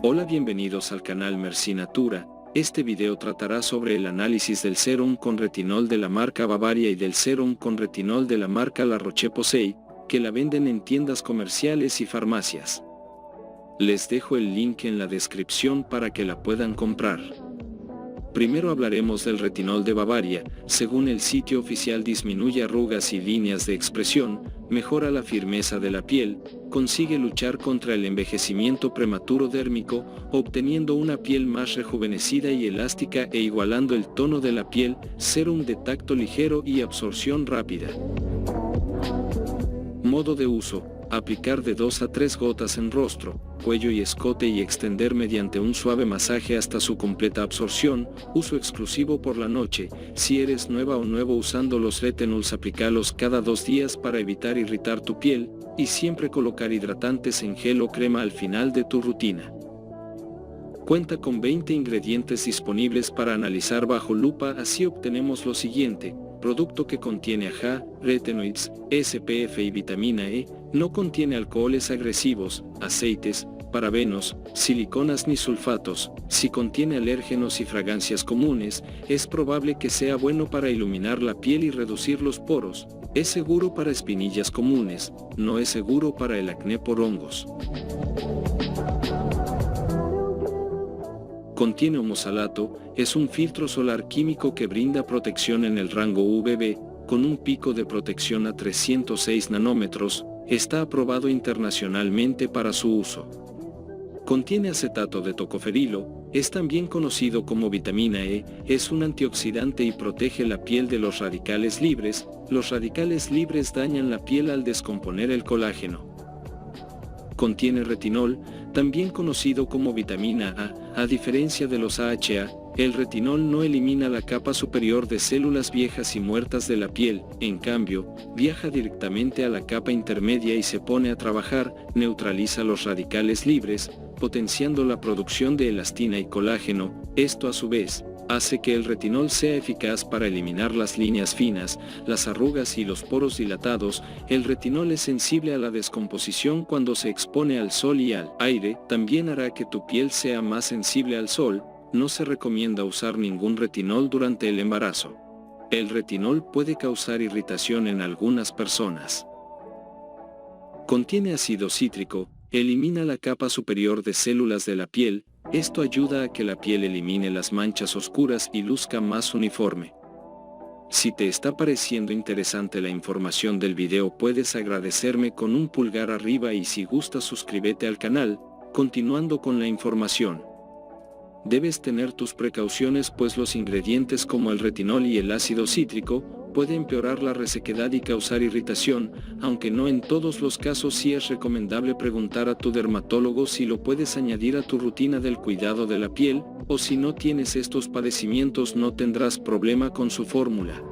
Hola, bienvenidos al canal Merci Natura. Este video tratará sobre el análisis del sérum con retinol de la marca Bavaria y del sérum con retinol de la marca La Roche-Posay, que la venden en tiendas comerciales y farmacias. Les dejo el link en la descripción para que la puedan comprar. Primero hablaremos del retinol de Bavaria. Según el sitio oficial, disminuye arrugas y líneas de expresión, mejora la firmeza de la piel, consigue luchar contra el envejecimiento prematuro dérmico, obteniendo una piel más rejuvenecida y elástica e igualando el tono de la piel, sérum de tacto ligero y absorción rápida. Modo de uso: aplicar de 2 a 3 gotas en rostro, cuello y escote y extender mediante un suave masaje hasta su completa absorción. Uso exclusivo por la noche. Si eres nueva o nuevo usando los retinols, aplícalos cada 2 días para evitar irritar tu piel, y siempre colocar hidratantes en gel o crema al final de tu rutina. Cuenta con 20 ingredientes disponibles para analizar bajo lupa. Así obtenemos lo siguiente: producto que contiene AHA, retinoids, SPF y vitamina E, no contiene alcoholes agresivos, aceites, parabenos, siliconas ni sulfatos. Si contiene alérgenos y fragancias comunes, es probable que sea bueno para iluminar la piel y reducir los poros. Es seguro para espinillas comunes, no es seguro para el acné por hongos. Contiene oxalato, es un filtro solar químico que brinda protección en el rango UVB, con un pico de protección a 306 nanómetros, está aprobado internacionalmente para su uso. Contiene acetato de tocoferilo, es también conocido como vitamina E, es un antioxidante y protege la piel de los radicales libres. Los radicales libres dañan la piel al descomponer el colágeno. Contiene retinol, también conocido como vitamina A. A diferencia de los AHA, el retinol no elimina la capa superior de células viejas y muertas de la piel, en cambio, viaja directamente a la capa intermedia y se pone a trabajar, neutraliza los radicales libres, potenciando la producción de elastina y colágeno. Esto a su vez hace que el retinol sea eficaz para eliminar las líneas finas, las arrugas y los poros dilatados. El retinol es sensible a la descomposición cuando se expone al sol y al aire. También hará que tu piel sea más sensible al sol. No se recomienda usar ningún retinol durante el embarazo. El retinol puede causar irritación en algunas personas. Contiene ácido cítrico, elimina la capa superior de células de la piel. Esto ayuda a que la piel elimine las manchas oscuras y luzca más uniforme. Si te está pareciendo interesante la información del video, puedes agradecerme con un pulgar arriba, y si gustas suscríbete al canal. Continuando con la información. Debes tener tus precauciones, pues los ingredientes como el retinol y el ácido cítrico pueden empeorar la resequedad y causar irritación, aunque no en todos los casos. Sí es recomendable preguntar a tu dermatólogo si lo puedes añadir a tu rutina del cuidado de la piel, o si no tienes estos padecimientos no tendrás problema con su fórmula.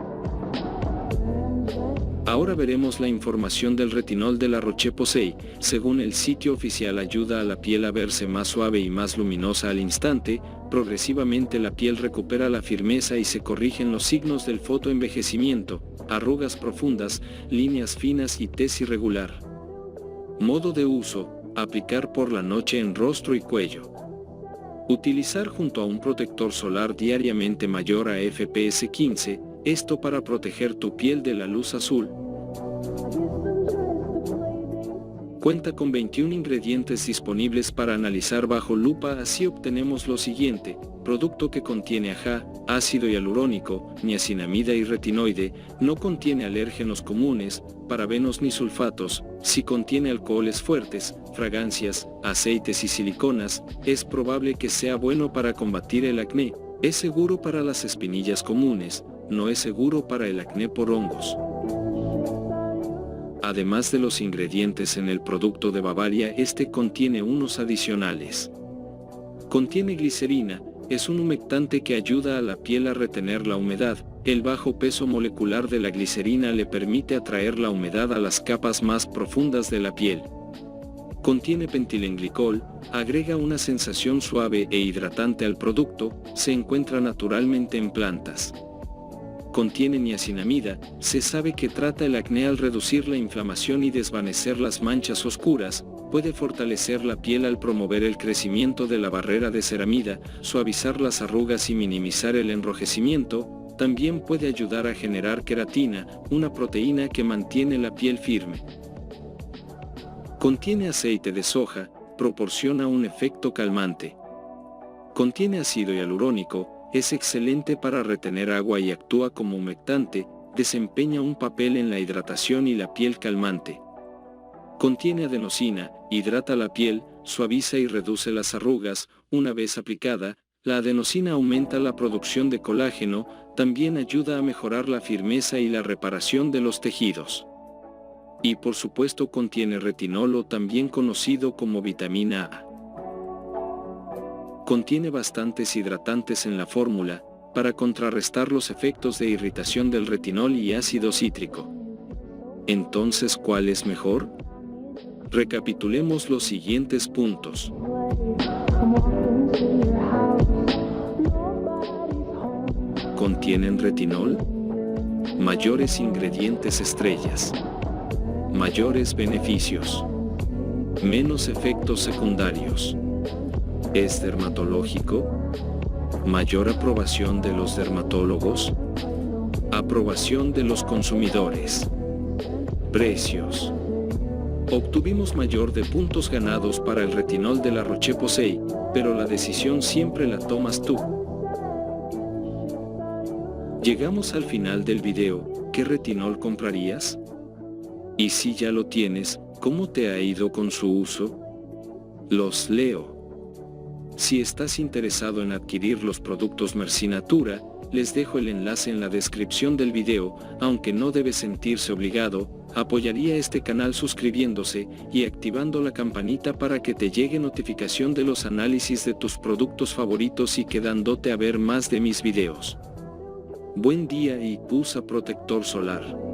Ahora veremos la información del retinol de La Roche-Posay. Según el sitio oficial, ayuda a la piel a verse más suave y más luminosa al instante. Progresivamente la piel recupera la firmeza y se corrigen los signos del fotoenvejecimiento, arrugas profundas, líneas finas y tez irregular. Modo de uso: aplicar por la noche en rostro y cuello. Utilizar junto a un protector solar diariamente mayor a FPS 15, esto para proteger tu piel de la luz azul. Cuenta con 21 ingredientes disponibles para analizar bajo lupa. Así obtenemos lo siguiente: producto que contiene AHA, ácido hialurónico, niacinamida y retinoide, no contiene alérgenos comunes, parabenos ni sulfatos. Si contiene alcoholes fuertes, fragancias, aceites y siliconas, es probable que sea bueno para combatir el acné. Es seguro para las espinillas comunes, no es seguro para el acné por hongos. Además de los ingredientes en el producto de Bavaria, este contiene unos adicionales. Contiene glicerina, es un humectante que ayuda a la piel a retener la humedad. El bajo peso molecular de la glicerina le permite atraer la humedad a las capas más profundas de la piel. Contiene pentilenglicol, agrega una sensación suave e hidratante al producto. Se encuentra naturalmente en plantas. Contiene niacinamida, se sabe que trata el acné al reducir la inflamación y desvanecer las manchas oscuras. puede fortalecer la piel al promover el crecimiento de la barrera de ceramida, suavizar las arrugas y minimizar el enrojecimiento. También puede ayudar a generar queratina, una proteína que mantiene la piel firme. Contiene aceite de soja, proporciona un efecto calmante. Contiene ácido hialurónico, es excelente para retener agua y actúa como humectante, desempeña un papel en la hidratación y la piel calmante. Contiene adenosina, hidrata la piel, suaviza y reduce las arrugas. Una vez aplicada, la adenosina aumenta la producción de colágeno, también ayuda a mejorar la firmeza y la reparación de los tejidos. Y por supuesto contiene retinol, también conocido como vitamina A. Contiene bastantes hidratantes en la fórmula, para contrarrestar los efectos de irritación del retinol y ácido cítrico. Entonces, ¿cuál es mejor? Recapitulemos los siguientes puntos. ¿Contienen retinol? Mayores ingredientes estrellas. Mayores beneficios. Menos efectos secundarios. ¿Es dermatológico? Mayor aprobación de los dermatólogos. Aprobación de los consumidores. Precios. Obtuvimos mayor de puntos ganados para el retinol de La Roche-Posay, pero la decisión siempre la tomas tú. Llegamos al final del video. ¿Qué retinol comprarías? Y si ya lo tienes, ¿cómo te ha ido con su uso? Los leo. Si estás interesado en adquirir los productos Merci Natura, les dejo el enlace en la descripción del video. Aunque no debes sentirse obligado, apoyaría este canal suscribiéndose y activando la campanita para que te llegue notificación de los análisis de tus productos favoritos y quedándote a ver más de mis videos. Buen día y usa protector solar.